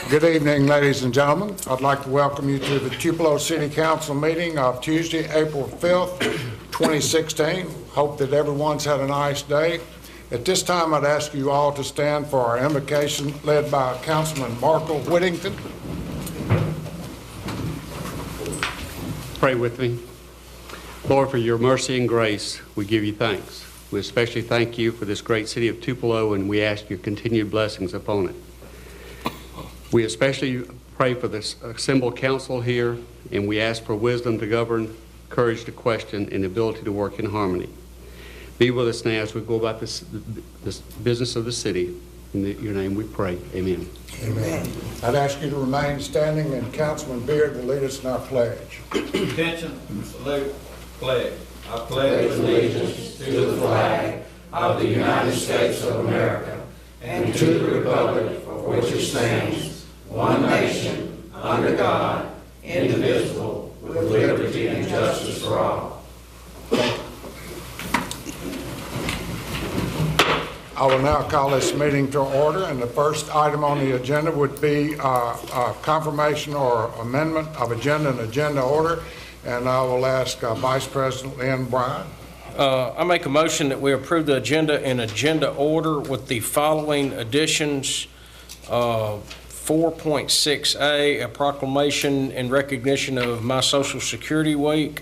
Good evening, ladies and gentlemen. I'd like to welcome you to the Tupelo City Council meeting of Tuesday, April 5th, 2016. Hope that everyone's had a nice day. At this time, I'd ask you all to stand for our invocation led by Councilman Markle Whittington. Pray with me. Lord, for your mercy and grace, we give you thanks. We especially thank you for this great city of Tupelo, and we ask your continued blessings upon it. We especially pray for this assembled council here, and we ask for wisdom to govern, courage to question, and ability to work in harmony. Be with us now as we go about this business of the city. In your name we pray. Amen. Amen. I'd ask you to remain standing, and Councilman Beard will lead us in our pledge. Attention, salute, pledge. I pledge allegiance to the flag of the United States of America and to the republic for which it stands, one nation, under God, indivisible, with liberty and justice for all. I will now call this meeting to order, and the first item on the agenda would be a confirmation or amendment of agenda and agenda order, and I will ask Vice President Lynn Bryan. I make a motion that we approve the agenda in agenda order with the following additions. 4.6A, a proclamation in recognition of My Social Security Week.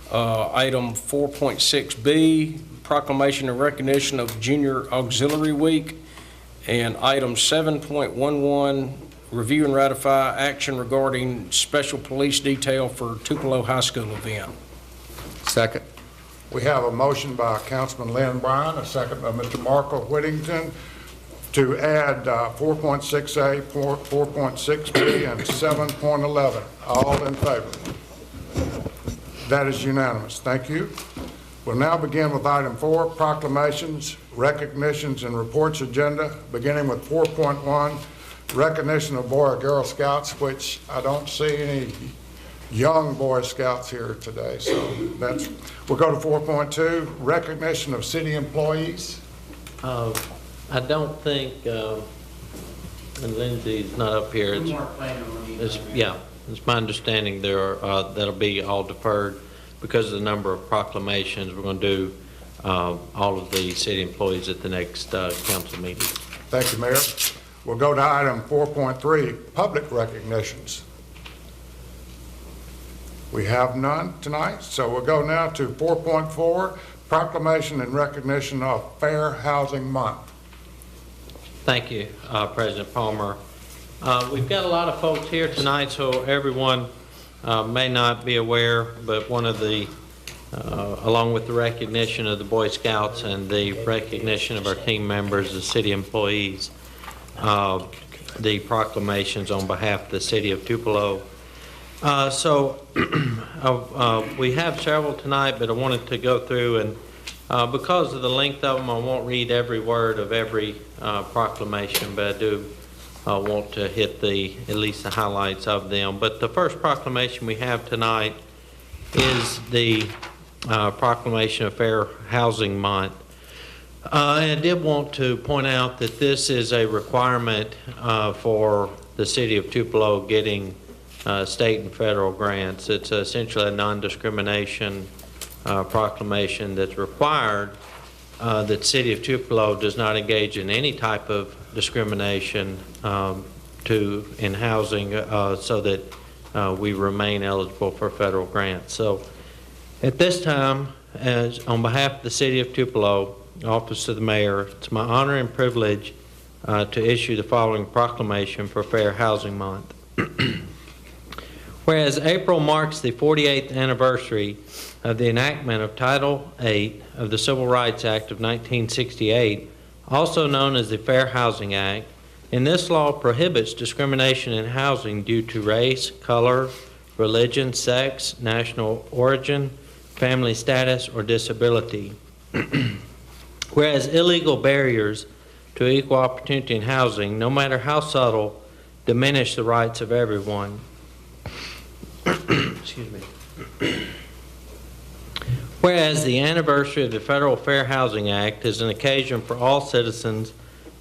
Item 4.6B, proclamation in recognition of Junior Auxiliary Week. And item 7.11, review and ratify action regarding special police detail for Tupelo High School event. Second. We have a motion by Councilman Lynn Bryan, a second by Mr. Markle Whittington, to add 4.6A, 4.6B, and 7.11. All in favor? That is unanimous. Thank you. We'll now begin with item 4, proclamations, recognitions, and reports agenda, beginning with 4.1, recognition of Boy or Girl Scouts, which I don't see any young Boy Scouts here today. So we'll go to 4.2, recognition of city employees. I don't think, and Lindsay's not up here. It's my understanding that'll be all deferred because of the number of proclamations. We're going to do all of the city employees at the next council meeting. Thank you, Mayor. We'll go to item 4.3, public recognitions. We have none tonight, so we'll go now to 4.4, proclamation in recognition of Fair Housing Month. Thank you, President Palmer. We've got a lot of folks here tonight, so everyone may not be aware, but one of the, along with the recognition of the Boy Scouts and the recognition of our team members, the city employees, the proclamations on behalf of the city of Tupelo. We have several tonight, but I wanted to go through, and because of the length of them, I won't read every word of every proclamation, but I do want to hit at least the highlights of them. But the first proclamation we have tonight is the proclamation of Fair Housing Month. And I did want to point out that this is a requirement for the city of Tupelo getting state and federal grants. It's essentially a non-discrimination proclamation that's required that city of Tupelo does not engage in any type of discrimination in housing so that we remain eligible for federal grants. So at this time, on behalf of the city of Tupelo, Office of the Mayor, it's my honor and privilege to issue the following proclamation for Fair Housing Month. Whereas April marks the 48th anniversary of the enactment of Title VIII of the Civil Rights Act of 1968, also known as the Fair Housing Act, and this law prohibits discrimination in housing due to race, color, religion, sex, national origin, family status, or disability. Whereas illegal barriers to equal opportunity in housing, no matter how subtle, diminish the rights of everyone. Excuse me. Whereas the anniversary of the Federal Fair Housing Act is an occasion for all citizens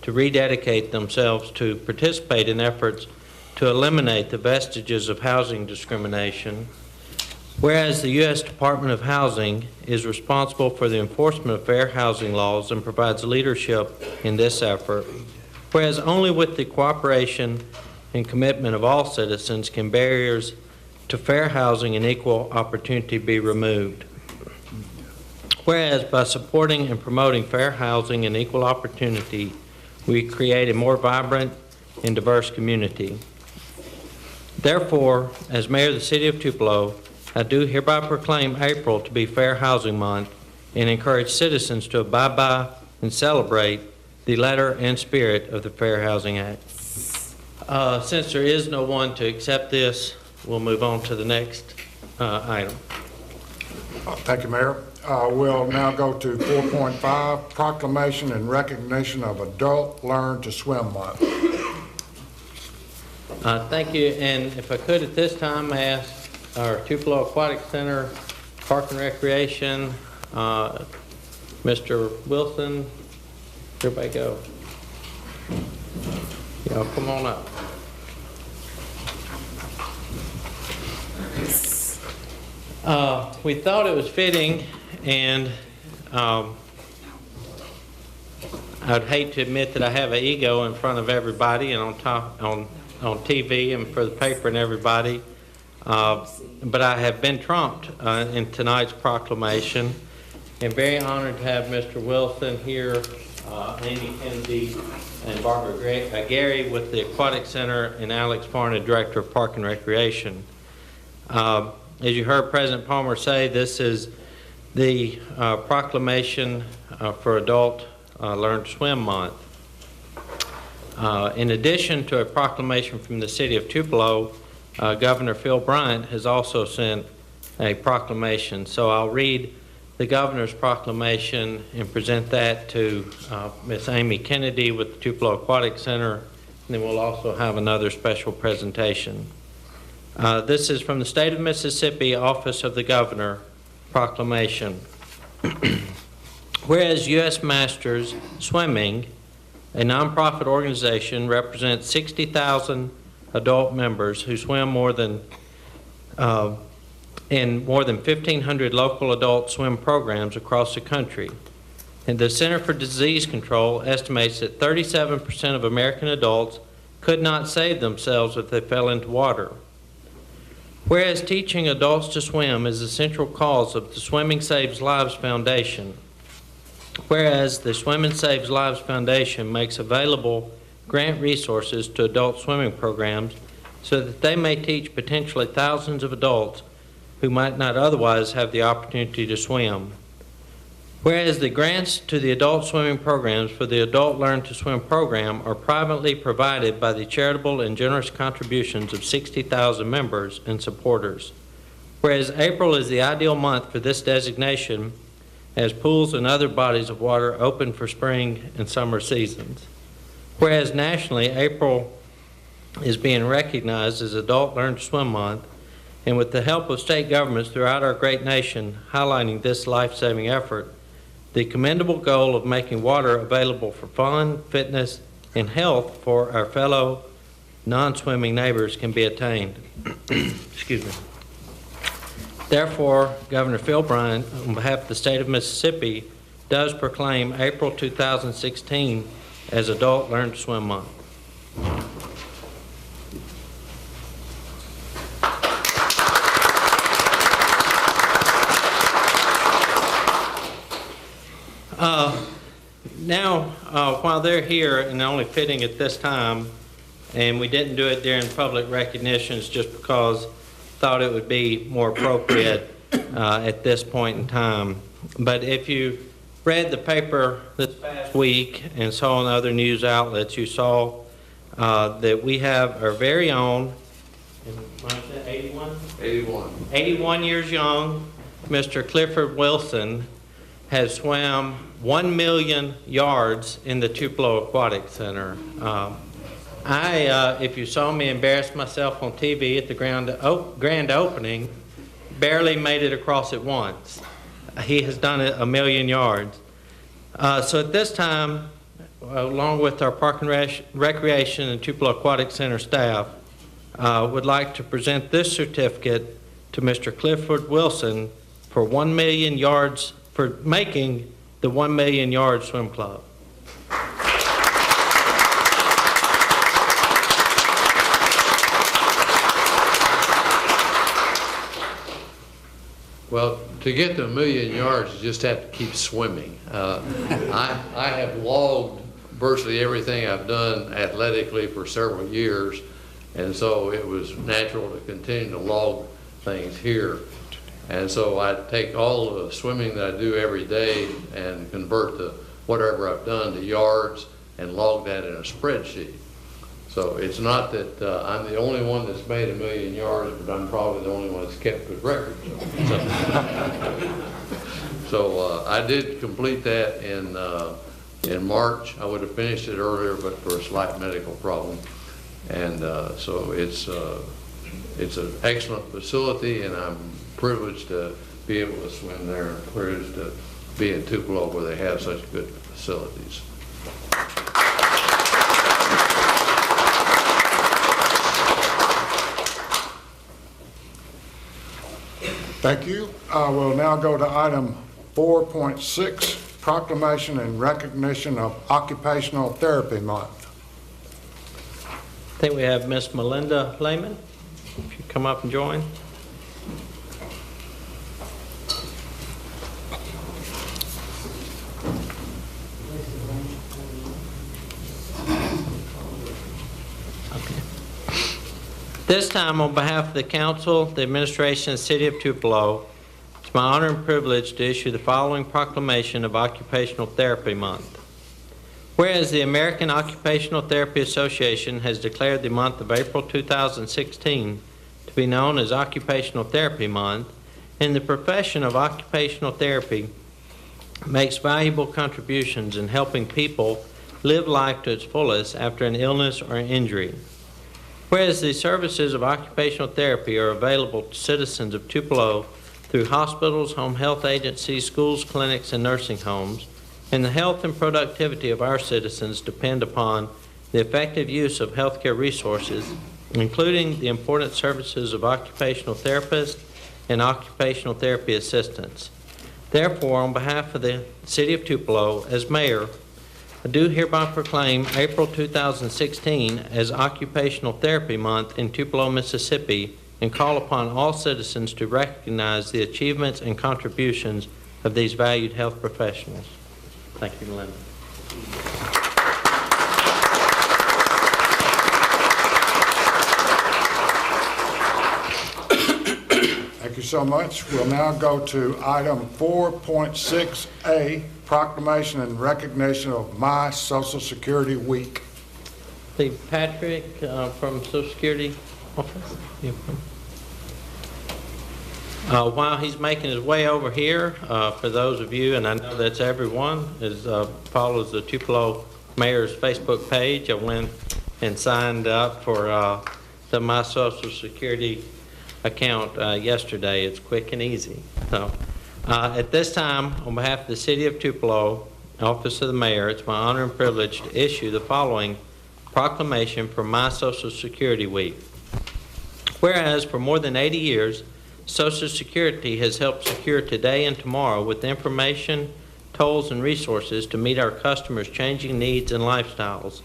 to rededicate themselves to participate in efforts to eliminate the vestiges of housing discrimination. Whereas the U.S. Department of Housing is responsible for the enforcement of fair housing laws and provides leadership in this effort, whereas only with the cooperation and commitment of all citizens can barriers to fair housing and equal opportunity be removed. Whereas by supporting and promoting fair housing and equal opportunity, we create a more vibrant and diverse community. Therefore, as Mayor of the City of Tupelo, I do hereby proclaim April to be Fair Housing Month and encourage citizens to abide by and celebrate the letter and spirit of the Fair Housing Act. Since there is no one to accept this, we'll move on to the next item. Thank you, Mayor. We'll now go to 4.5, proclamation and recognition of Adult Learn to Swim Month. Thank you, and if I could at this time ask our Tupelo Aquatic Center, Park and Recreation, Mr. Wilson, everybody go. Y'all come on up. We thought it was fitting, and I'd hate to admit that I have an ego in front of everybody and on TV and for the paper and everybody, but I have been trumped in tonight's proclamation, and very honored to have Mr. Wilson here, Amy Kennedy, and Barbara Gary with the Aquatic Center, and Alex Farner, Director of Park and Recreation. As you heard President Palmer say, this is the proclamation for Adult Learn to Swim Month. In addition to a proclamation from the City of Tupelo, Governor Phil Bryant has also sent a proclamation. So I'll read the Governor's proclamation and present that to Ms. Amy Kennedy with the Tupelo Aquatic Center, and then we'll also have another special presentation. This is from the State of Mississippi Office of the Governor proclamation. Whereas U.S. Masters Swimming, a nonprofit organization, represents 60,000 adult members who swim in more than 1,500 local adult swim programs across the country. And the Center for Disease Control estimates that 37% of American adults could not save themselves if they fell into water. Whereas teaching adults to swim is the central cause of the Swimming Saves Lives Foundation. Whereas the Swimming Saves Lives Foundation makes available grant resources to adult swimming programs so that they may teach potentially thousands of adults who might not otherwise have the opportunity to swim. Whereas the grants to the adult swimming programs for the Adult Learn to Swim program are privately provided by the charitable and generous contributions of 60,000 members and supporters. Whereas April is the ideal month for this designation, as pools and other bodies of water open for spring and summer seasons. Whereas nationally, April is being recognized as Adult Learn to Swim Month, and with the help of state governments throughout our great nation highlighting this life-saving effort, the commendable goal of making water available for fun, fitness, and health for our fellow non-swimming neighbors can be attained. Excuse me. Therefore, Governor Phil Bryant, on behalf of the state of Mississippi, does proclaim April 2016 as Adult Learn to Swim Month. While they're here, and only fitting at this time, and we didn't do it during public recognitions just because thought it would be more appropriate at this point in time. But if you read the paper this past week and saw on other news outlets, you saw that we have our very own, 81 years young, Mr. Clifford Wilson has swam 1 million yards in the Tupelo Aquatic Center. If you saw me embarrass myself on TV at the grand opening, barely made it across it once. He has done it 1 million yards. So at this time, along with our Park and Recreation and Tupelo Aquatic Center staff, would like to present this certificate to Mr. Clifford Wilson for 1 million yards, for making the 1 million yard swim club. Well, to get to 1 million yards, you just have to keep swimming. I have logged virtually everything I've done athletically for several years, and so it was natural to continue to log things here. And so I take all the swimming that I do every day and convert whatever I've done to yards and log that in a spreadsheet. So it's not that I'm the only one that's made 1 million yards, but I'm probably the only one that's kept good records. So I did complete that in March. I would have finished it earlier, but for a slight medical problem. And so it's an excellent facility, and I'm privileged to be able to swim there, and privileged to be in Tupelo where they have such good facilities. Thank you. We'll now go to item 4.6, proclamation and recognition of Occupational Therapy Month. I think we have Miss Melinda Lehman. If you come up and join. This time, on behalf of the Council, the Administration, and City of Tupelo, it's my honor and privilege to issue the following proclamation of Occupational Therapy Month. Whereas the American Occupational Therapy Association has declared the month of April 2016 to be known as Occupational Therapy Month, and the profession of occupational therapy makes valuable contributions in helping people live life to its fullest after an illness or injury. Whereas the services of occupational therapy are available to citizens of Tupelo through hospitals, home health agencies, schools, clinics, and nursing homes, and the health and productivity of our citizens depend upon the effective use of healthcare resources, including the important services of occupational therapists and occupational therapy assistants. Therefore, on behalf of the City of Tupelo, as mayor, I do hereby proclaim April 2016 as Occupational Therapy Month in Tupelo, Mississippi, and call upon all citizens to recognize the achievements and contributions of these valued health professionals. Thank you, Melinda. Thank you so much. We'll now go to item 4.6A, proclamation and recognition of My Social Security Week. Steve Patrick from Social Security Office. While he's making his way over here, for those of you, and I know that's everyone, follows the Tupelo Mayor's Facebook page. I went and signed up for the My Social Security account yesterday. It's quick and easy. So, at this time, on behalf of the City of Tupelo, Office of the Mayor, it's my honor and privilege to issue the following proclamation for My Social Security Week. Whereas for more than 80 years, Social Security has helped secure today and tomorrow with information, tools, and resources to meet our customers' changing needs and lifestyles.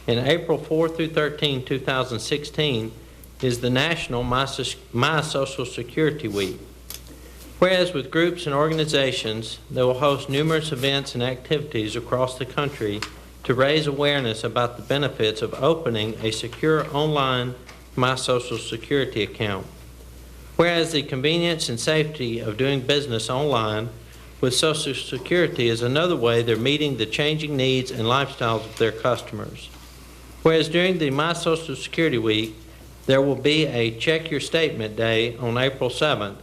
In April 4 through 13, 2016, is the National My Social Security Week. Whereas with groups and organizations, they will host numerous events and activities across the country to raise awareness about the benefits of opening a secure online My Social Security account. Whereas the convenience and safety of doing business online with Social Security is another way they're meeting the changing needs and lifestyles of their customers. Whereas during the My Social Security Week, there will be a Check Your Statement Day on April 7th,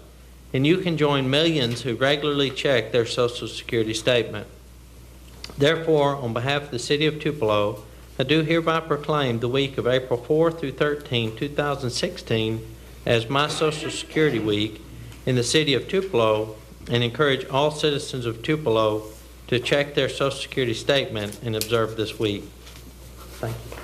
and you can join millions who regularly check their Social Security statement. Therefore, on behalf of the City of Tupelo, I do hereby proclaim the week of April 4 through 13, 2016 as My Social Security Week in the City of Tupelo, and encourage all citizens of Tupelo to check their Social Security statement and observe this week. Thank you.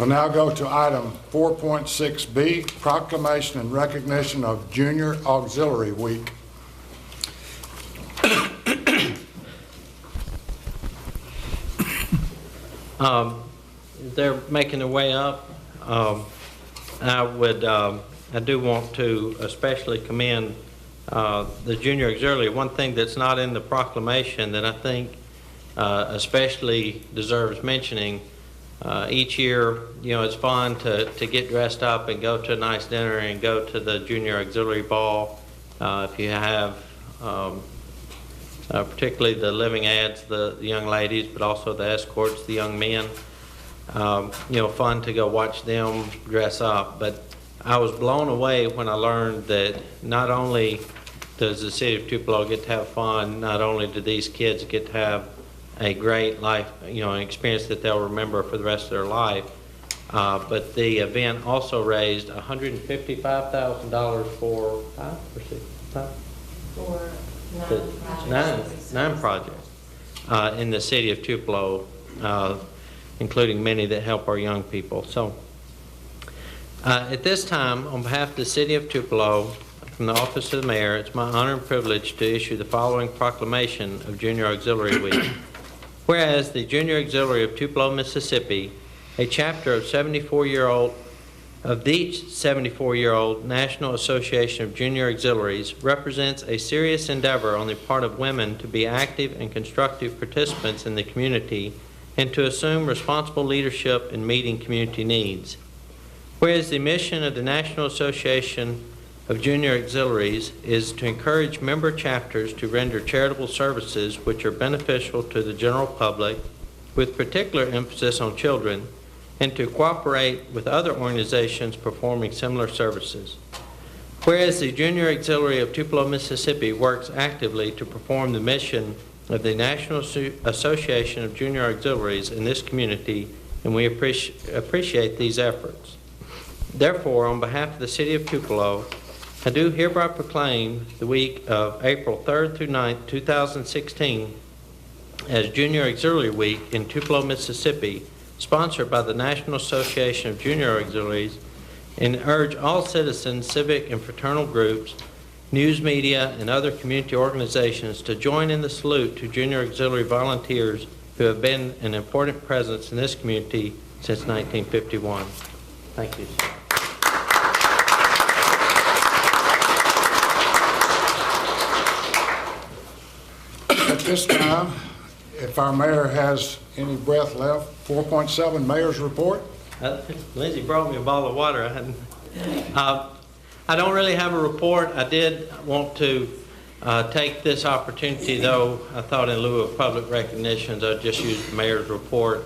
We'll now go to item 4.6B, proclamation and recognition of Junior Auxiliary Week. They're making their way up. I do want to especially commend the Junior Auxiliary. One thing that's not in the proclamation that I think especially deserves mentioning, each year, you know, it's fun to get dressed up and go to a nice dinner and go to the Junior Auxiliary Ball. If you have, particularly the living ads, the young ladies, but also the escorts, the young men, you know, fun to go watch them dress up. But I was blown away when I learned that not only does the city of Tupelo get to have fun, not only do these kids get to have a great life, you know, an experience that they'll remember for the rest of their life, but the event also raised $155,000 for nine projects in the city of Tupelo, including many that help our young people. So at this time, on behalf of the city of Tupelo, from the office of the mayor, it's my honor and privilege to issue the following proclamation of Junior Auxiliary Week. Whereas the Junior Auxiliary of Tupelo, Mississippi, a chapter of the 74-year-old National Association of Junior Auxiliaries, represents a serious endeavor on the part of women to be active and constructive participants in the community and to assume responsible leadership in meeting community needs. Whereas the mission of the National Association of Junior Auxiliaries is to encourage member chapters to render charitable services which are beneficial to the general public, with particular emphasis on children, and to cooperate with other organizations performing similar services. Whereas the Junior Auxiliary of Tupelo, Mississippi works actively to perform the mission of the National Association of Junior Auxiliaries in this community, and we appreciate these efforts. Therefore, on behalf of the city of Tupelo, I do hereby proclaim the week of April 3rd through 9th, 2016 as Junior Auxiliary Week in Tupelo, Mississippi, sponsored by the National Association of Junior Auxiliaries, and urge all citizens, civic and fraternal groups, news media, and other community organizations to join in the salute to Junior Auxiliary volunteers who have been an important presence in this community since 1951. Thank you. At this time, if our mayor has any breath left, 4.7, mayor's report. Lindsay brought me a bottle of water. I don't really have a report. I did want to take this opportunity, though, I thought in lieu of public recognitions, I'd just use the mayor's report.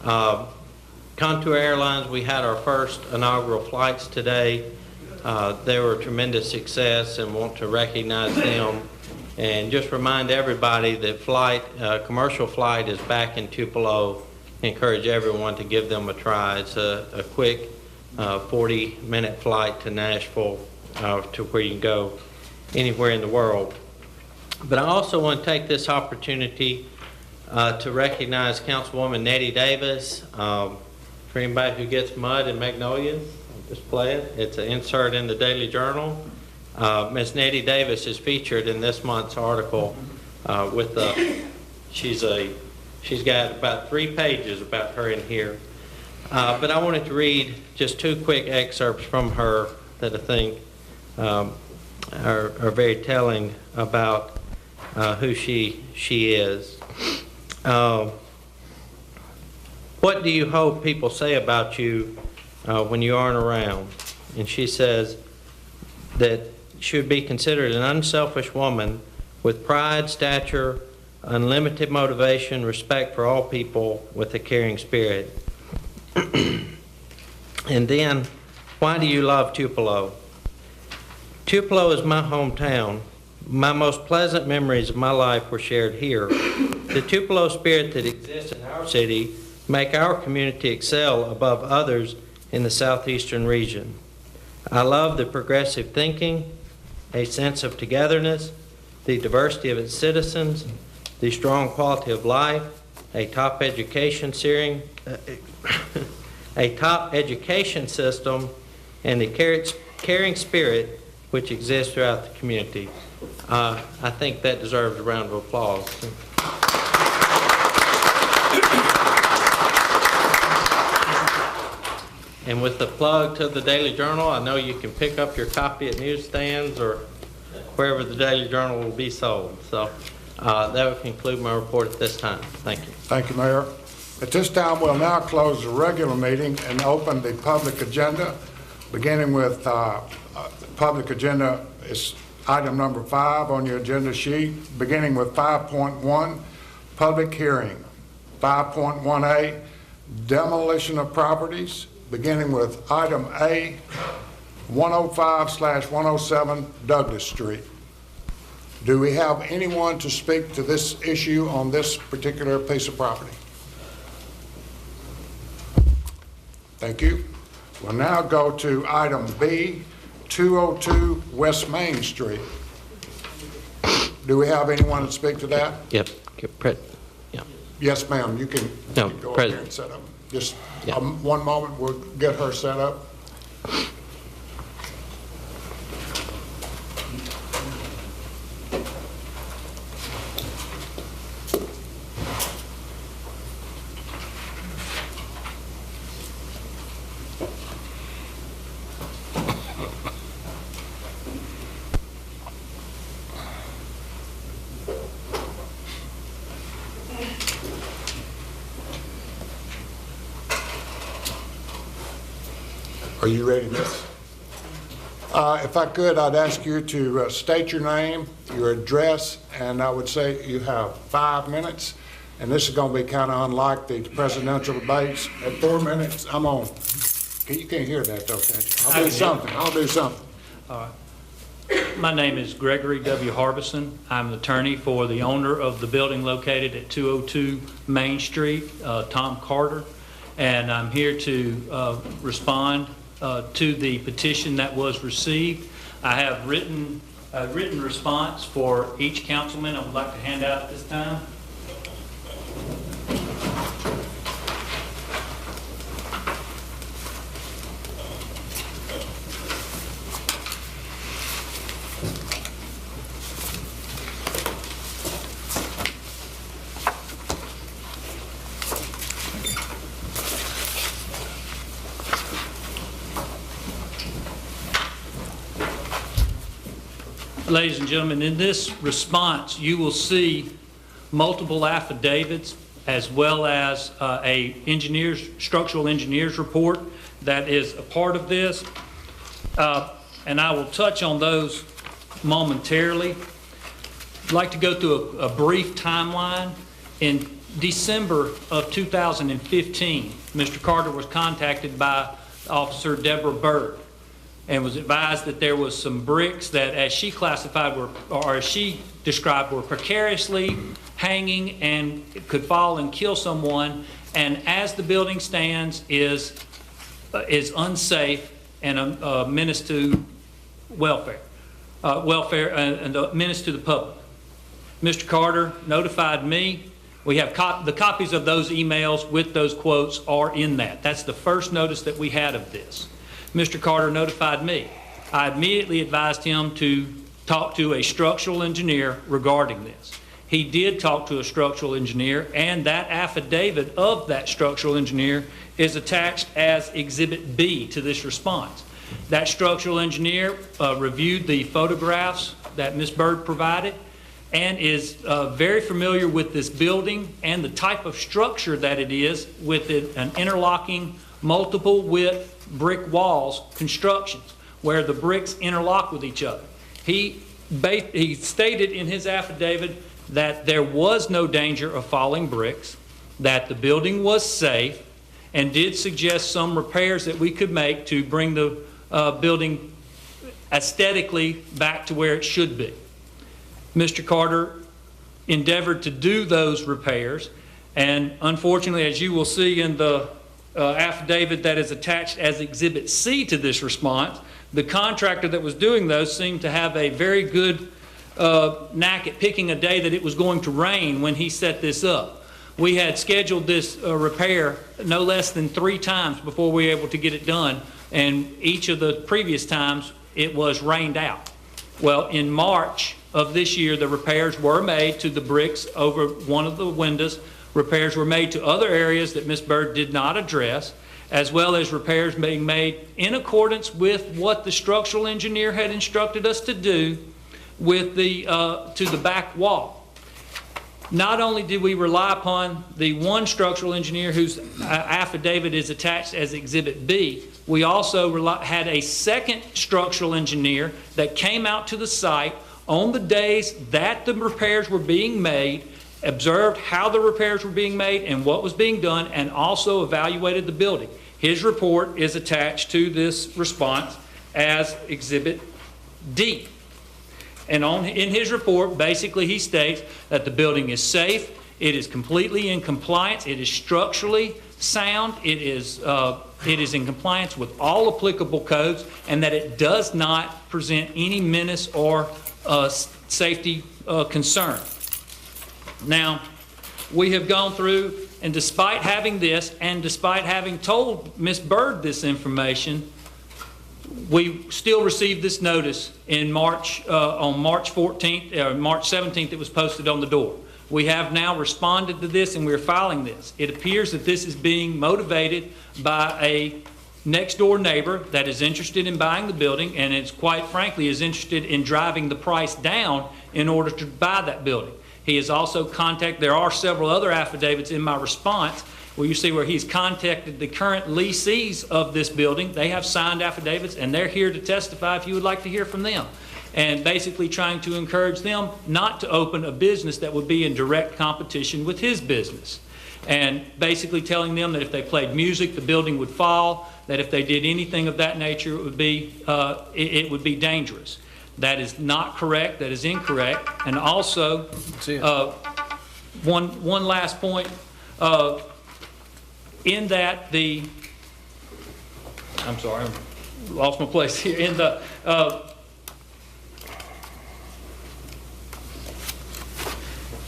Contour Airlines, we had our first inaugural flights today. They were a tremendous success and want to recognize them. And just remind everybody that commercial flight is back in Tupelo. Encourage everyone to give them a try. It's a quick 40-minute flight to Nashville, to where you can go anywhere in the world. But I also want to take this opportunity to recognize Councilwoman Nettie Davis. For anybody who gets mud in Magnolia, I'll display it. It's an insert in the Daily Journal. Ms. Nettie Davis is featured in this month's article she's got about 3 pages about her in here. But I wanted to read just 2 quick excerpts from her that I think are very telling about who she is. What do you hope people say about you when you aren't around? And she says that she would be considered an unselfish woman with pride, stature, unlimited motivation, respect for all people, with a caring spirit. And then, why do you love Tupelo? Tupelo is my hometown. My most pleasant memories of my life were shared here. The Tupelo spirit that exists in our city make our community excel above others in the southeastern region. I love the progressive thinking, a sense of togetherness, the diversity of its citizens, the strong quality of life, a top education a top education system, and the caring spirit which exists throughout the community. I think that deserves a round of applause. And with the plug to the Daily Journal, I know you can pick up your copy at newsstands or wherever the Daily Journal will be sold. So that would conclude my report at this time. Thank you. Thank you, Mayor. At this time, we'll now close the regular meeting and open the public agenda. Beginning with public agenda is item number 5 on your agenda sheet, beginning with 5.1, public hearing. 5.1A, demolition of properties, beginning with item A, 105/107 Douglas Street. Do we have anyone to speak to this issue on this particular piece of property? Thank you. We'll now go to item B, 202 West Main Street. Do we have anyone to speak to that? Yep. Yes, ma'am. You can No, go up President. here and set up. Just Yeah. one moment. We'll get her set up. Are you ready, miss? If I could, I'd ask you to state your name, your address, and I would say you have 5 minutes. And this is going to be kind of unlike the presidential debates. At 4 minutes, I'm on. You can't hear that, though, can't you? I'll do something. I'll do something. My name is Gregory W. Harbison. I'm an attorney for the owner of the building located at 202 Main Street, Tom Carter, and I'm here to respond to the petition that was received. I have written a written response for each councilman I would like to hand out at this time. Ladies and gentlemen, in this response, you will see multiple affidavits as well as a structural engineer's report that is a part of this. And I will touch on those momentarily. I'd like to go through a brief timeline. In December of 2015, Mr. Carter was contacted by Officer Deborah Byrd and was advised that there was some bricks that, as she classified, or as she described, were precariously hanging and could fall and kill someone, and as the building stands is unsafe and a menace to welfare and a menace to the public. Mr. Carter notified me. We have the copies of those emails with those quotes are in that. That's the first notice that we had of this. Mr. Carter notified me. I immediately advised him to talk to a structural engineer regarding this. He did talk to a structural engineer, and that affidavit of that structural engineer is attached as Exhibit B to this response. That structural engineer reviewed the photographs that Ms. Byrd provided and is very familiar with this building and the type of structure that it is, with an interlocking multiple width brick walls constructions where the bricks interlock with each other. He stated in his affidavit that there was no danger of falling bricks, that the building was safe, and did suggest some repairs that we could make to bring the building aesthetically back to where it should be. Mr. Carter endeavored to do those repairs, and unfortunately, as you will see in the affidavit that is attached as Exhibit C to this response, the contractor that was doing those seemed to have a very good knack at picking a day that it was going to rain when he set this up. We had scheduled this repair no less than 3 times before we were able to get it done, and each of the previous times it was rained out. Well, in March of this year, the repairs were made to the bricks over one of the windows. Repairs were made to other areas that Ms. Bird did not address, as well as repairs being made in accordance with what the structural engineer had instructed us to do with to the back wall. Not only did we rely upon the one structural engineer whose affidavit is attached as Exhibit B, we also had a second structural engineer that came out to the site on the days that the repairs were being made, observed how the repairs were being made and what was being done, and also evaluated the building. His report is attached to this response as Exhibit D. And in his report, basically he states that the building is safe, it is completely in compliance, it is structurally sound, it is in compliance with all applicable codes, and that it does not present any menace or safety concern. Now, we have gone through, and despite having this, and despite having told Ms. Bird this information, we still received this notice in March, on March 14th, or March 17th, it was posted on the door. We have now responded to this and we're filing this. It appears that this is being motivated by a next door neighbor that is interested in buying the building, and it's quite frankly is interested in driving the price down in order to buy that building. He has also contacted, there are several other affidavits in my response where you see where he's contacted the current lessees of this building. They have signed affidavits and they're here to testify if you would like to hear from them. And basically trying to encourage them not to open a business that would be in direct competition with his business. And basically telling them that if they played music, the building would fall, that if they did anything of that nature, it would be dangerous. That is not correct, that is incorrect. And also, one last point, in that I'm sorry, I lost my place here, in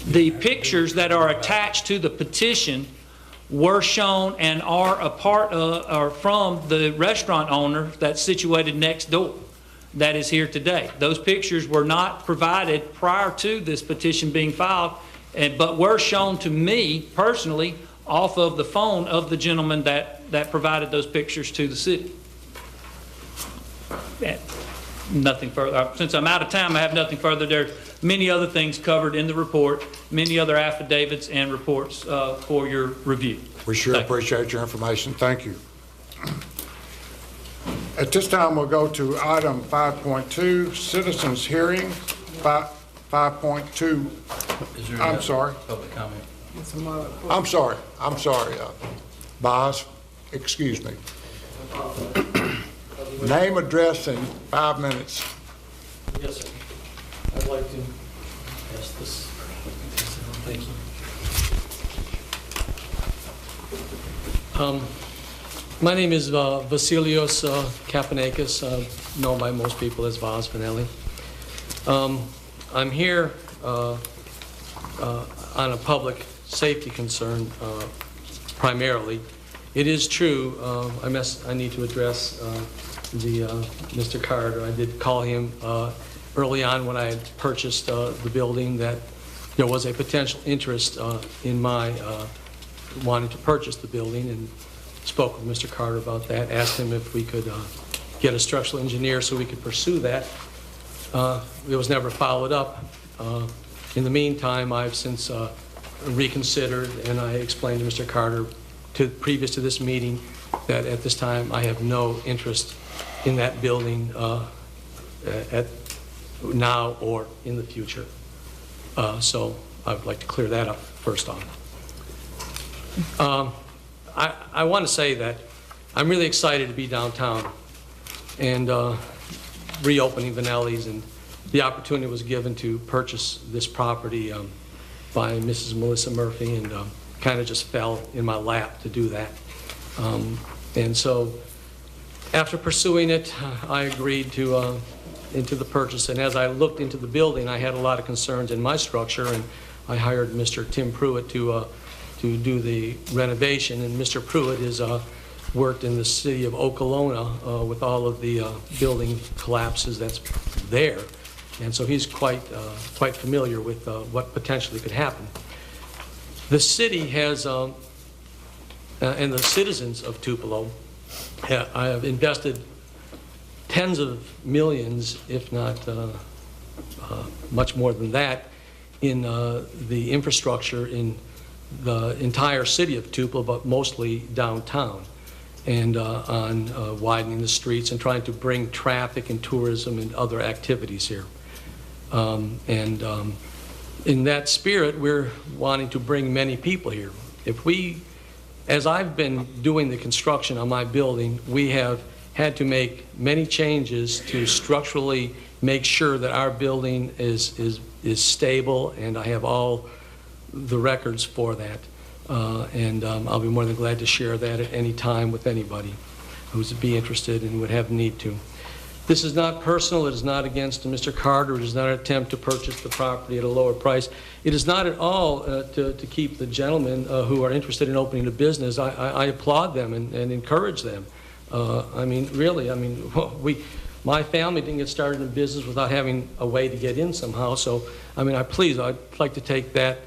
the pictures that are attached to the petition were shown and are a part of, or from the restaurant owner that's situated next door that is here today. Those pictures were not provided prior to this petition being filed, but were shown to me personally off of the phone of the gentleman that provided those pictures to the city. Nothing further. Since I'm out of time, I have nothing further. There's many other things covered in the report, many other affidavits and reports for your review. We sure appreciate your information. Thank you. At this time, we'll go to item 5.2, citizens hearing. 5.2. I'm sorry. Public comment. I'm sorry. Boz, excuse me. Name, address, and 5 minutes. Yes, sir. I'd like to ask this. Thank you. My name is Vasilios Kapanakis, known by most people as Vaz Vanelli. I'm here on a public safety concern primarily. It is true, I need to address Mr. Carter. I did call him early on when I had purchased the building that there was a potential interest in my wanting to purchase the building, and spoke with Mr. Carter about that, asked him if we could get a structural engineer so we could pursue that. It was never followed up. In the meantime, I've since reconsidered, and I explained to Mr. Carter previous to this meeting that at this time I have no interest in that building at now or in the future. So I would like to clear that up first off. I want to say that I'm really excited to be downtown and reopening Vanelli's, and the opportunity was given to purchase this property by Mrs. Melissa Murphy, and kind of just fell in my lap to do that. And so after pursuing it, I agreed to into the purchase, and as I looked into the building, I had a lot of concerns in my structure, and I hired Mr. Tim Pruitt to to do the renovation, and Mr. Pruitt has worked in the city of Okolona with all of the building collapses that's there, and so he's quite familiar with what potentially could happen. The city has, and the citizens of Tupelo have invested tens of millions, if not much more than that, in the infrastructure in the entire city of Tupelo, but mostly downtown, and on widening the streets and trying to bring traffic and tourism and other activities here. In that spirit, we're wanting to bring many people here. As I've been doing the construction on my building, we have had to make many changes to structurally make sure that our building is stable, and I have all the records for that. I'll be more than glad to share that at any time with anybody who's be interested and would have need to. This is not personal. It is not against Mr. Carter. It is not an attempt to purchase the property at a lower price. It is not at all to keep the gentlemen who are interested in opening a business. I applaud them and encourage them. My family didn't get started in business without having a way to get in somehow. So, I'd like to take that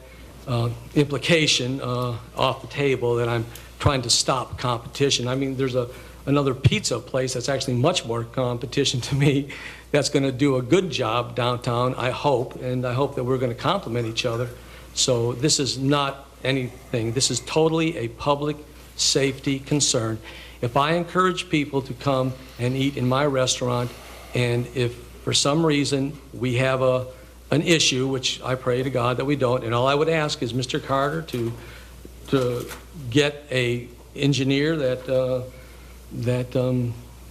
implication off the table that I'm trying to stop competition. There's another pizza place that's actually much more competition to me that's going to do a good job downtown, I hope, and I hope that we're going to complement each other. So this is not anything. This is totally a public safety concern. If I encourage people to come and eat in my restaurant, and if for some reason we have an issue, which I pray to God that we don't, and all I would ask is Mr. Carter to get a engineer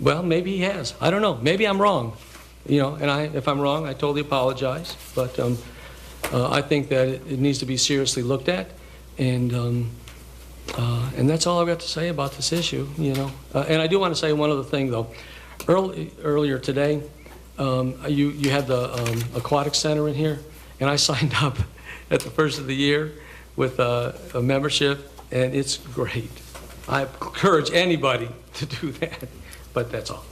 well, maybe he has. I don't know. Maybe I'm wrong. If I'm wrong, I totally apologize. But I think that it needs to be seriously looked at, and that's all I've got to say about this issue. And I do want to say one other thing, though. Earlier today, you had the aquatic center in here, and I signed up at the first of the year with a membership, and it's great. I encourage anybody to do that, but that's all.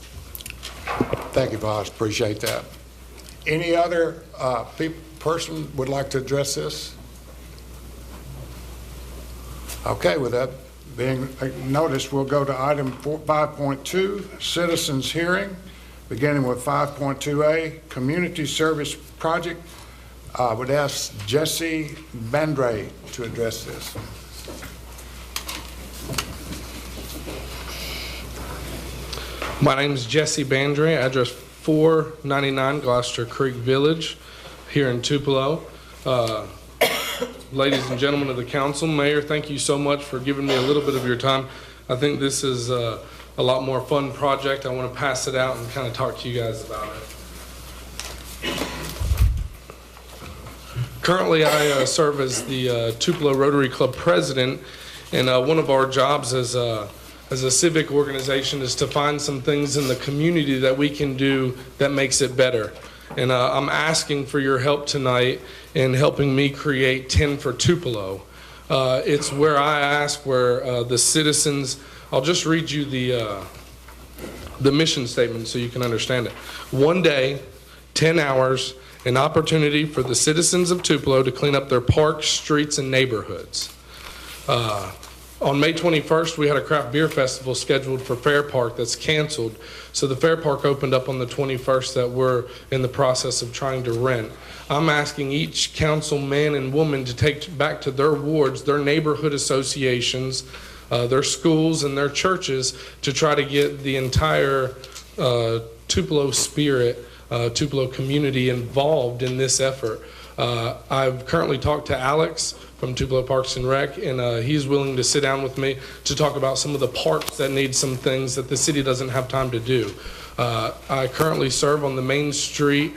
Thank you, boss. Appreciate that. Any other person would like to address this? Okay, with that being noticed, we'll go to item 5.2, citizens hearing, beginning with 5.2A, community service project. I would ask Jesse Bandre to address this. My name is Jesse Bandre, address 499 Gloucester Creek Village here in Tupelo. Ladies and gentlemen of the council, Mayor, thank you so much for giving me a little bit of your time. I think this is a lot more fun project. I want to pass it out and kind of talk to you guys about it. Currently, I serve as the Tupelo Rotary Club president, and one of our jobs as a civic organization is to find some things in the community that we can do that makes it better. And I'm asking for your help tonight in helping me create 10 for Tupelo. It's where I ask where the citizens, I'll just read you the mission statement so you can understand it. 1 day, 10 hours, an opportunity for the citizens of Tupelo to clean up their parks, streets, and neighborhoods. On May 21st, we had a craft beer festival scheduled for Fair Park that's canceled. So the Fair Park opened up on the 21st that we're in the process of trying to rent. I'm asking each council man and woman to take back to their wards, their neighborhood associations, their schools, and their churches to try to get the entire Tupelo spirit, Tupelo community involved in this effort. I've currently talked to Alex from Tupelo Parks and Rec, and he's willing to sit down with me to talk about some of the parks that need some things that the city doesn't have time to do. I currently serve on the Main Street,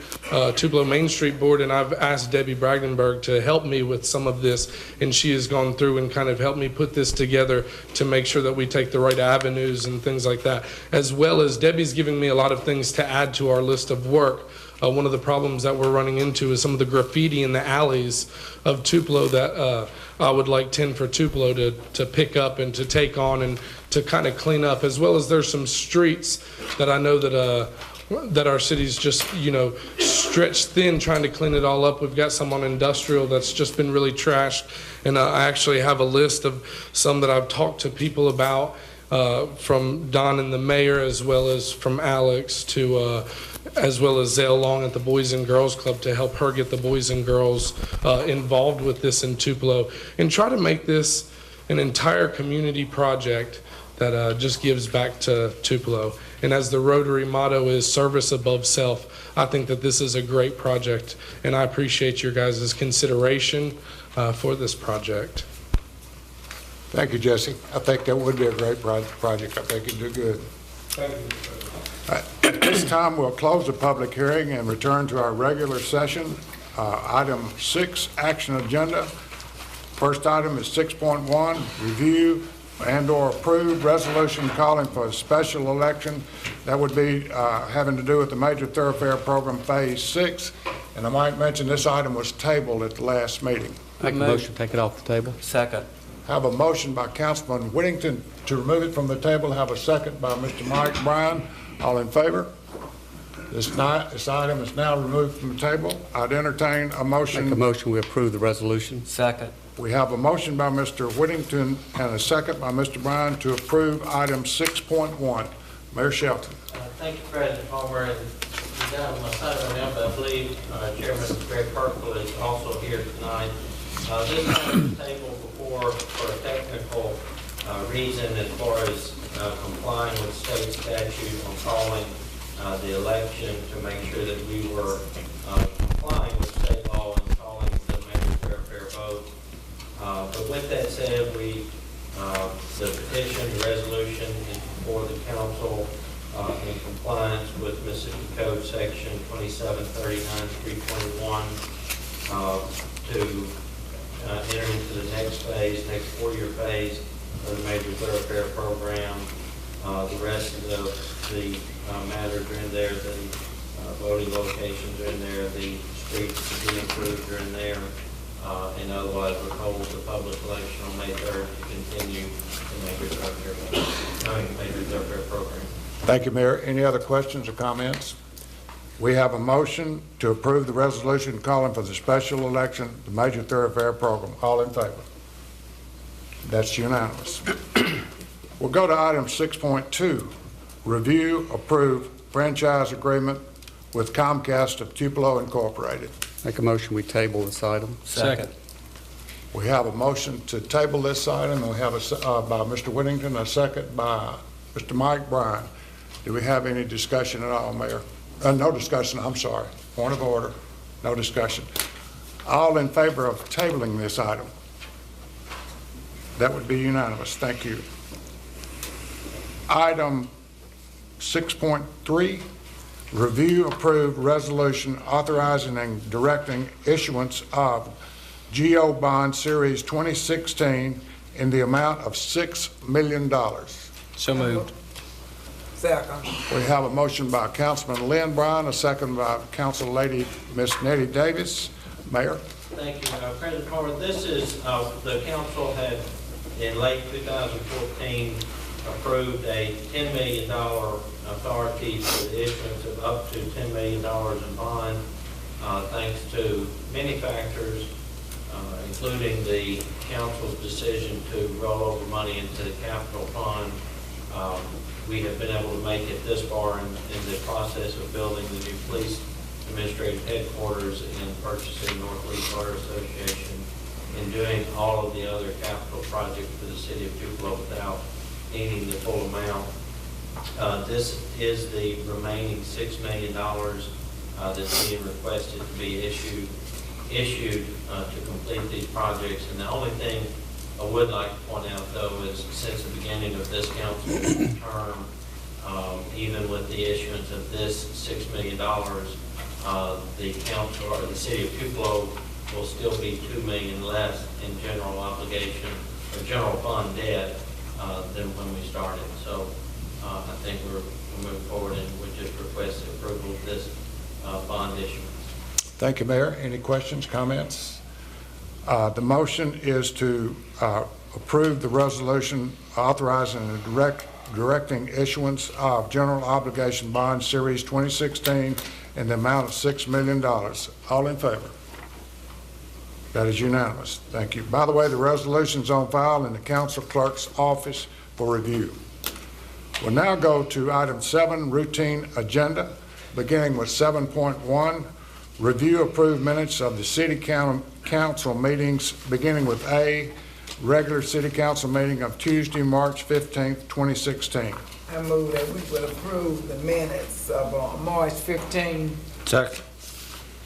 Tupelo Main Street Board, and I've asked Debbie Bragdenberg to help me with some of this, and she has gone through and kind of helped me put this together to make sure that we take the right avenues and things like that. As well as Debbie's giving me a lot of things to add to our list of work. one of the problems that we're running into is some of the graffiti in the alleys of Tupelo that I would like 10 for Tupelo to pick up and to take on and to kind of clean up, as well as there's some streets that I know that our city's just, stretched thin trying to clean it all up. We've got some on Industrial that's just been really trashed, and I actually have a list of some that I've talked to people about, from Don and the mayor, as well as from Alex, to as well as Zale Long at the Boys and Girls Club, to help her get the boys and girls involved with this in Tupelo, and try to make this an entire community project that just gives back to Tupelo. And as the Rotary motto is service above self, I think that this is a great project, and I appreciate your guys' consideration for this project. Thank you, Jesse. I think that would be a great project. I think it'd do good. Thank you. At this time, we'll close the public hearing and return to our regular session. Item 6, action agenda. First item is 6.1, review and/or approve resolution calling for a special election. That would be having to do with the Major Thoroughfare Program Phase 6. And I might mention this item was tabled at the last meeting. Make a motion, take it off the table. Second. Have a motion by Councilman Whittington to remove it from the table. Have a second by Mr. Mike Bryan. All in favor? This item is now removed from the table. I'd entertain a motion. Make a motion, we approve the resolution. Second. We have a motion by Mr. Whittington and a second by Mr. Bryan to approve item 6.1. Mayor Shelton. Thank you, President Palmer. And you got on my side right now, but I believe Chairman Greg Purple is also here tonight. This item was tabled before for a technical reason as far as complying with state statute on calling the election to make sure that we were complying with state law and calling the Major Thoroughfare vote. But with that said, the petition, the resolution is before the council in compliance with Mississippi Code Section 2739-321 to enter into the next phase, next 4-year phase of the Major Thoroughfare Program. The rest of the matters are in there, the voting locations are in there, the streets to be improved are in there, and otherwise we're told the public election on May 3rd to continue the Major Thoroughfare Program. Thank you, Mayor. Any other questions or comments? We have a motion to approve the resolution calling for the special election, the Major Thoroughfare Program. All in favor? That's unanimous. We'll go to item 6.2, review, approve franchise agreement with Comcast of Tupelo Incorporated. Make a motion, we table this item. Second. We have a motion to table this item, and we have by Mr. Whittington, a second by Mr. Mike Bryan. Do we have any discussion at all, Mayor? No discussion, I'm sorry. Point of order, no discussion. All in favor of tabling this item? That would be unanimous. Thank you. Item 6.3, review approved resolution authorizing and directing issuance of GO Bond Series 2016 in the amount of $6 million. So moved. Second. We have a motion by Councilman Lynn Bryan, a second by Council Lady Miss Nettie Davis. Mayor? Thank you, President Palmer. This is, the council had in late 2014 approved a $10 million authority for the issuance of up to $10 million in bond, thanks to many factors, including the council's decision to roll over money into the capital fund. We have been able to make it this far in the process of building the new police administrative headquarters and purchasing Northeast Water Association and doing all of the other capital projects for the city of Tupelo without needing the full amount. This is the remaining $6 million that's being requested to be issued to complete these projects. And the only thing I would like to point out, though, is since the beginning of this council's term, even with the issuance of this $6 million, the council or the city of Tupelo will still be $2 million less in general obligation or general fund debt than when we started. So I think we're moving forward, and we just request the approval of this bond issuance. Thank you, Mayor. Any questions, comments? The motion is to approve the resolution authorizing and directing issuance of general obligation bond series 2016 in the amount of $6 million. All in favor? That is unanimous. Thank you. By the way, the resolution's on file in the council clerk's office for review. We'll now go to item 7, routine agenda, beginning with 7.1, review approved minutes of the city council meetings, beginning with A, regular city council meeting of Tuesday, March 15th, 2016. I move that we will approve the minutes of March 15. Second.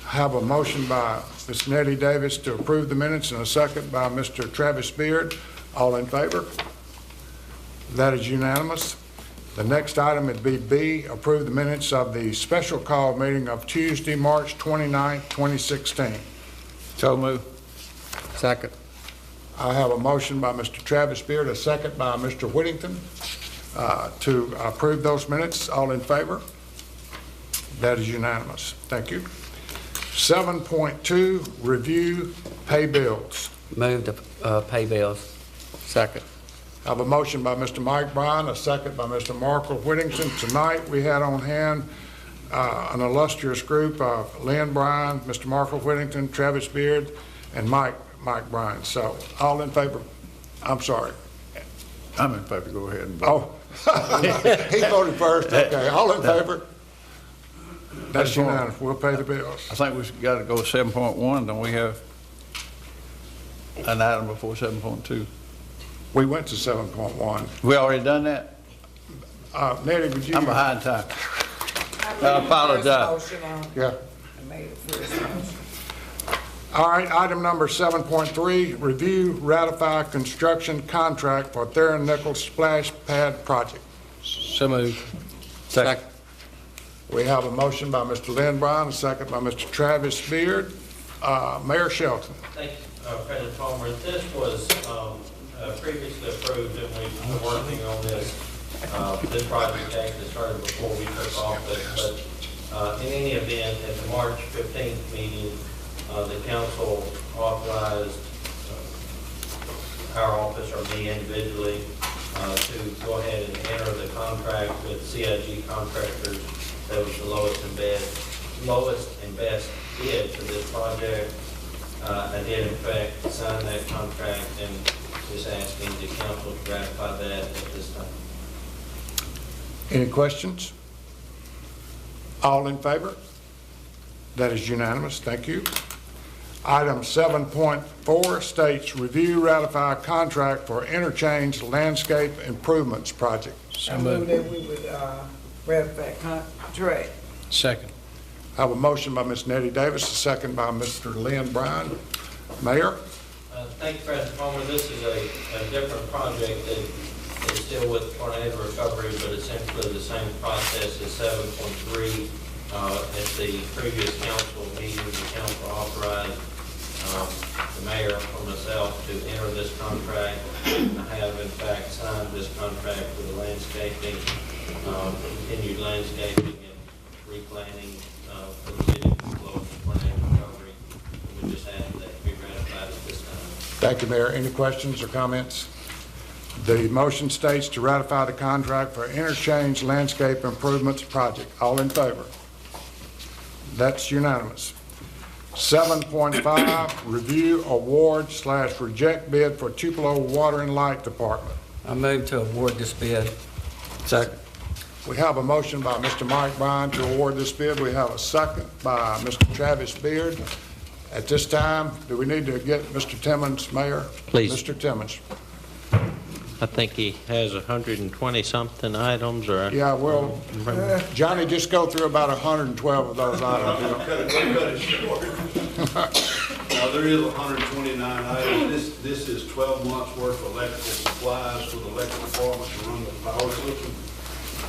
I have a motion by Ms. Nettie Davis to approve the minutes and a second by Mr. Travis Beard. All in favor? That is unanimous. The next item would be B, approve the minutes of the special call meeting of Tuesday, March 29th, 2016. So move. Second. I have a motion by Mr. Travis Beard, a second by Mr. Whittington to approve those minutes. All in favor? That is unanimous. Thank you. 7.2, review pay bills. Move to pay bills. Second. I have a motion by Mr. Mike Bryan, a second by Mr. Markle Whittington. Tonight we had on hand an illustrious group of Lynn Bryan, Mr. Markle Whittington, Travis Beard, and Mike Bryan. So all in favor? I'm sorry. I'm in favor, go ahead and vote. Oh, he voted first. Okay, all in favor? That's unanimous. We'll pay the bills. I think we've got to go to 7.1, don't we have an item before 7.2? We went to 7.1. We already done that? Nettie, would you? I'm behind time. I apologize. Yeah. I made the first motion. All right, item number 7.3, review, ratify construction contract for Theron Nichols Splash Pad Project. So moved. Second. We have a motion by Mr. Lynn Bryan, a second by Mr. Travis Beard. Mayor Shelton. Thank you, President Palmer. This was previously approved, and we've been working on this. This project actually started before we took office, but in any event, at the March 15th meeting, the council authorized our office or me individually to go ahead and enter the contract with CIG Contractors. That was the lowest and best bid for this project. I did in fact sign that contract and just asking the council to ratify that at this time. Any questions? All in favor? That is unanimous. Thank you. Item 7.4 states review, ratify contract for interchange landscape improvements project. I move that we would ratify contract. Second. I have a motion by Ms. Nettie Davis, a second by Mr. Lynn Bryan. Mayor? Thank you, President Palmer. This is a different project that is still with tornado recovery, but essentially the same process as 7.3. At the previous council meeting, the council authorized the mayor or myself to enter this contract. I have in fact signed this contract for the landscaping, continued landscaping and replanting for the city of Tupelo and tornado recovery. We just ask that it be ratified at this time. Thank you, Mayor. Any questions or comments? The motion states to ratify the contract for interchange landscape improvements project. All in favor? That's unanimous. 7.5, review award / reject bid for Tupelo Water and Light Department. I move to award this bid. Second. We have a motion by Mr. Mike Bryan to award this bid. We have a second by Mr. Travis Beard. At this time, do we need to get Mr. Timmons, Mayor? Please. Mr. Timmons. I think he has 120-something items, or? Yeah, well, Johnny, just go through about 112 of those items. You know. Cut it short. There is 129 items. This is 12 months worth of electrical supplies for the electric department to run the power system.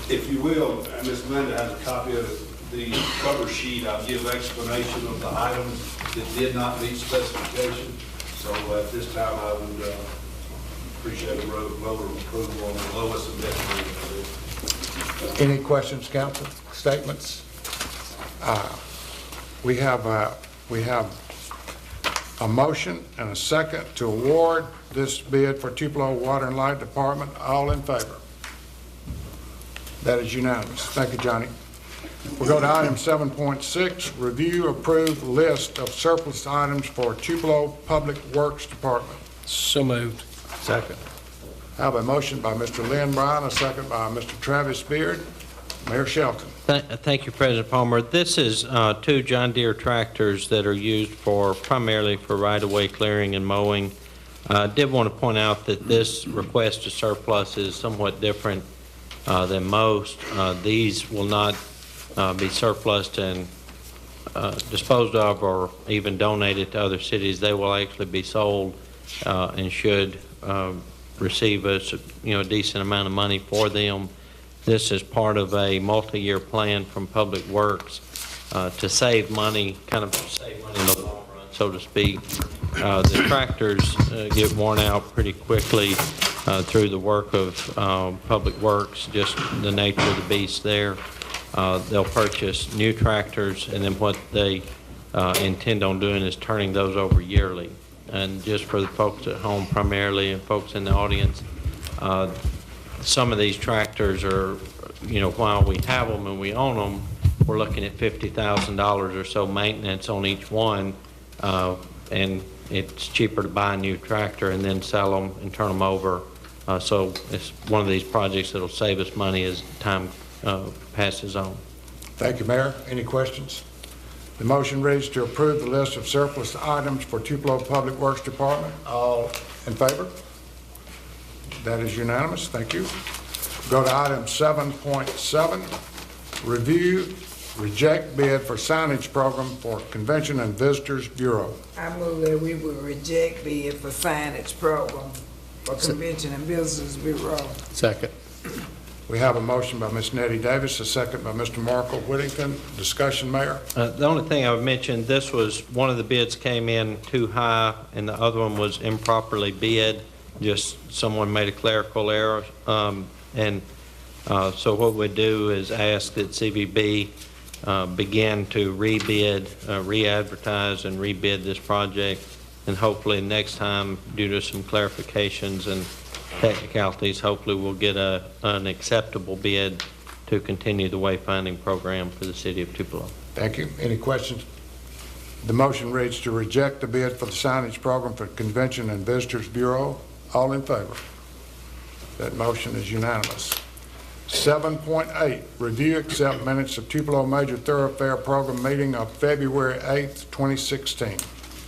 If you will, Ms. Linda has a copy of the cover sheet. I'll give explanation of the items that did not meet specification. So at this time, I would appreciate a vote of approval on the lowest and best bid. Any questions, council? Statements? We have a motion and a second to award this bid for Tupelo Water and Light Department. All in favor? That is unanimous. Thank you, Johnny. We'll go to item 7.6, review approved list of surplus items for Tupelo Public Works Department. So moved. Second. I have a motion by Mr. Lynn Bryan, a second by Mr. Travis Beard. Mayor Shelton. Thank you, President Palmer. This is two John Deere tractors that are used primarily for right-of-way clearing and mowing. I did want to point out that this request to surplus is somewhat different than most. These will not be surplused and disposed of or even donated to other cities. They will actually be sold and should receive a decent amount of money for them. This is part of a multi-year plan from Public Works to save money, kind of save money in the long run, so to speak. The tractors get worn out pretty quickly through the work of Public Works, just the nature of the beast there. They'll purchase new tractors, and then what they intend on doing is turning those over yearly. And just for the folks at home primarily and folks in the audience, some of these tractors are, while we have them and we own them, we're looking at $50,000 or so maintenance on each one, and it's cheaper to buy a new tractor and then sell them and turn them over. So it's one of these projects that'll save us money as time passes on. Thank you, Mayor. Any questions? The motion reads to approve the list of surplus items for Tupelo Public Works Department. All in favor? That is unanimous. Thank you. Go to item 7.7, review, reject bid for signage program for Convention and Visitors Bureau. I move that we will reject bid for signage program for Convention and Visitors Bureau. Second. We have a motion by Ms. Nettie Davis, a second by Mr. Markle Whittington. Discussion, Mayor? The only thing I would mention, this was, one of the bids came in too high and the other one was improperly bid. Just someone made a clerical error. So what we do is ask that CVB begin to rebid, re-advertise and rebid this project. And hopefully next time, due to some clarifications and technicalities, hopefully we'll get an acceptable bid to continue the wayfinding program for the city of Tupelo. Thank you. Any questions? The motion reads to reject the bid for the signage program for Convention and Visitors Bureau. All in favor? That motion is unanimous. 7.8, review, accept minutes of Tupelo Major Thoroughfare Program meeting of February 8th, 2016.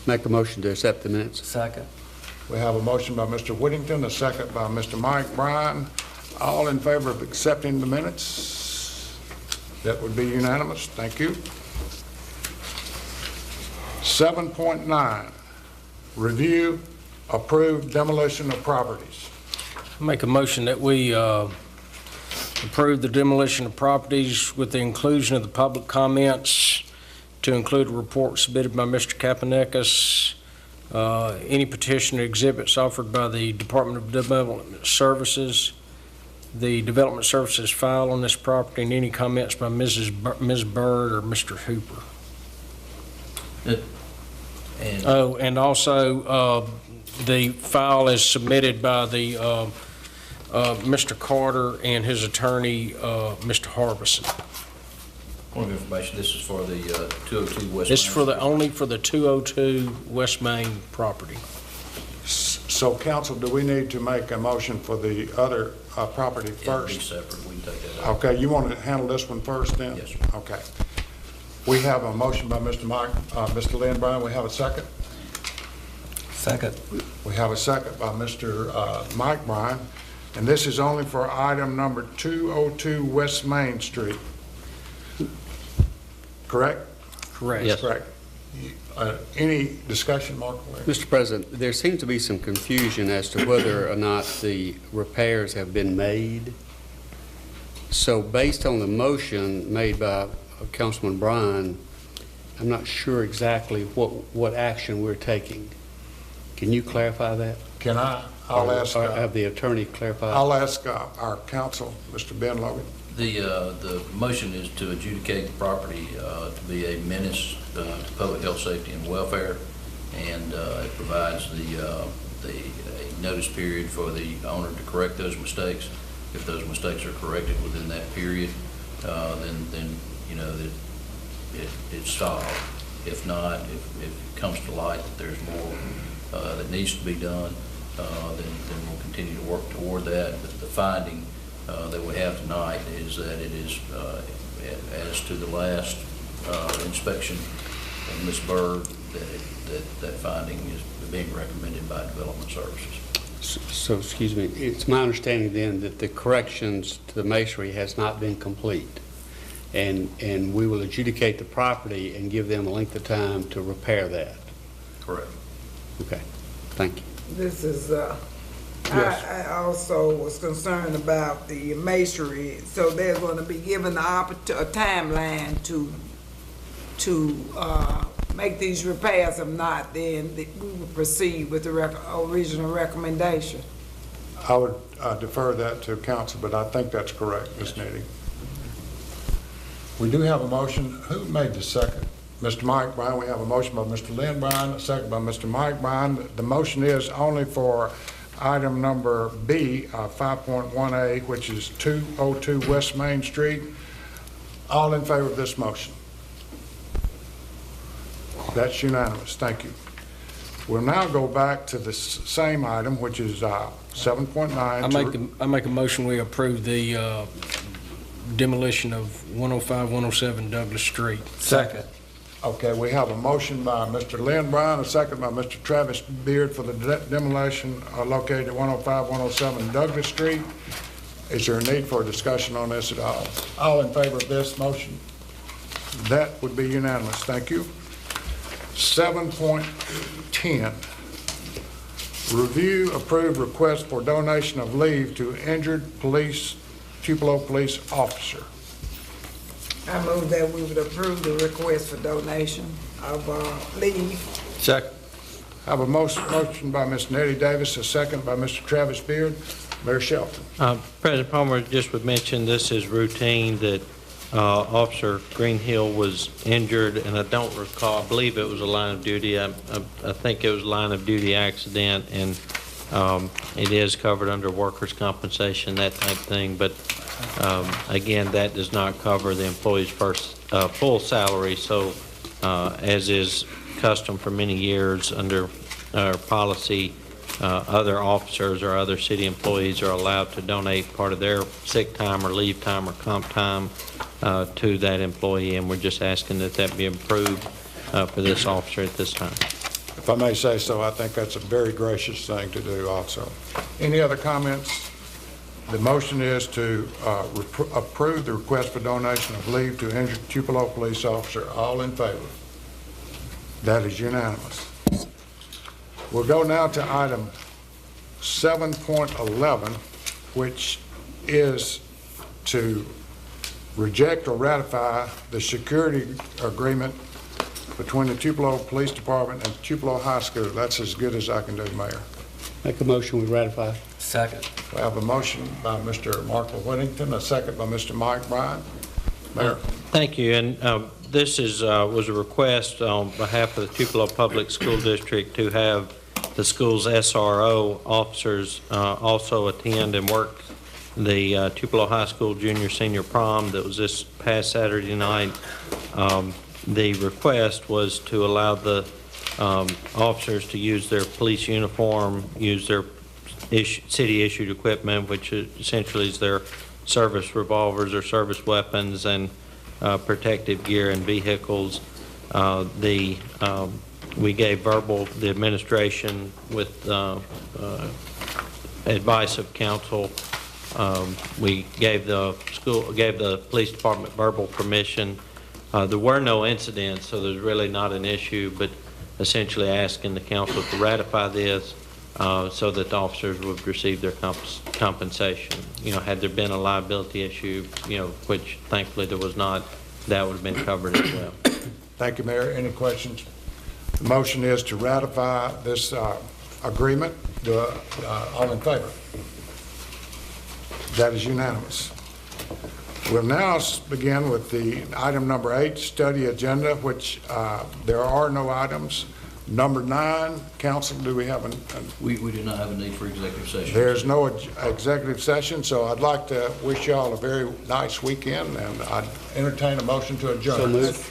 Make a motion to accept the minutes. Second. We have a motion by Mr. Whittington, a second by Mr. Mike Bryan. All in favor of accepting the minutes? That would be unanimous. Thank you. 7.9, review, approve demolition of properties. Make a motion that we approve the demolition of properties with the inclusion of the public comments to include a report submitted by Mr. Kapanekas, any petition or exhibits offered by the Department of Development Services, the Development Services file on this property, and any comments by Ms. Bird or Mr. Hooper. And also the file is submitted by the Mr. Carter and his attorney, Mr. Harbison. Point of information, this is for the 202 West. This is for only for the 202 West Main property. So, council, do we need to make a motion for the other property first? It'll be separate, we can take that out. Okay, you want to handle this one first then? Yes, sir. Okay. We have a motion by Mr. Lynn Bryan. We have a second? Second. We have a second by Mr. Mike Bryan, and this is only for item number 202 West Main Street. Correct? Correct. Yes. Correct. Any discussion, Mark? Mr. President, there seems to be some confusion as to whether or not the repairs have been made. So based on the motion made by Councilman Bryan, I'm not sure exactly what action we're taking. Can you clarify that? Can I? I'll ask. Or have the attorney clarify? I'll ask our counsel, Mr. Ben Logan. The motion is to adjudicate the property to be a menace to public health, safety, and welfare, and it provides the notice period for the owner to correct those mistakes. If those mistakes are corrected within that period, then you know that it's solved. If not, if it comes to light that there's more that needs to be done, then we'll continue to work toward that. But the finding that we have tonight is that it is, as to the last inspection of Ms. Byrd, that finding is being recommended by Development Services. So, excuse me, it's my understanding then that the corrections to the masonry has not been complete, and we will adjudicate the property and give them a length of time to repair that. Correct. Okay, thank you. This is, Yes. I also was concerned about the masonry, so they're gonna be given a timeline to make these repairs. If not, then we will proceed with the original recommendation. I would defer that to council, but I think that's correct, Ms. Nettie. We do have a motion. Who made the second? Mr. Mike Bryan. We have a motion by Mr. Lynn Bryan, a second by Mr. Mike Bryan. The motion is only for item number B, 5.1A, which is 202 West Main Street. All in favor of this motion? That's unanimous. Thank you. We'll now go back to the same item, which is 7.9. I make a motion we approve the demolition of 105, 107 Douglas Street. Second. Okay, we have a motion by Mr. Lynn Bryan, a second by Mr. Travis Beard for the demolition located at 105, 107 Douglas Street. Is there a need for a discussion on this at all? All in favor of this motion? That would be unanimous. Thank you. 7.10, review approved request for donation of leave to injured Tupelo police officer. I move that we would approve the request for donation of leave. Second. I have a motion by Ms. Nettie Davis, a second by Mr. Travis Beard. Mayor Shelton. President Palmer just would mention this is routine that Officer Greenhill was injured, and I don't recall, I believe it was a line of duty. I think it was a line of duty accident, and it is covered under workers' compensation, that type of thing. But again, that does not cover the employee's first full salary. So as is custom for many years under our policy, other officers or other city employees are allowed to donate part of their sick time or leave time or comp time to that employee, and we're just asking that that be approved for this officer at this time. If I may say so, I think that's a very gracious thing to do also. Any other comments? The motion is to approve the request for donation of leave to injured Tupelo police officer. All in favor? That is unanimous. We'll go now to item 7.11, which is to reject or ratify the security agreement between the Tupelo Police Department and Tupelo High School. That's as good as I can do, Mayor. Make a motion, we ratify. Second. We have a motion by Mr. Markle Whittington, a second by Mr. Mike Bryan. Mayor. Thank you. And this is was a request on behalf of the Tupelo Public School District to have the school's SRO officers also attend and work the Tupelo High School Junior Senior Prom that was this past Saturday night. The request was to allow the officers to use their police uniform, use their city-issued equipment, which essentially is their service revolvers or service weapons and protective gear and vehicles. We gave the administration with advice of council. We gave the police department verbal permission. There were no incidents, so there's really not an issue, but essentially asking the council to ratify this so that the officers would receive their compensation. You know, had there been a liability issue, you know, which thankfully there was not, that would have been covered as well. Thank you, Mayor. Any questions? The motion is to ratify this agreement. All in favor? That is unanimous. We'll now begin with the item number 8, study agenda, which there are no items. Number 9, council, do we have We do not have a need for executive session. there's no executive session, so I'd like to wish you all a very nice weekend, and I'd entertain a motion to adjourn. So moved.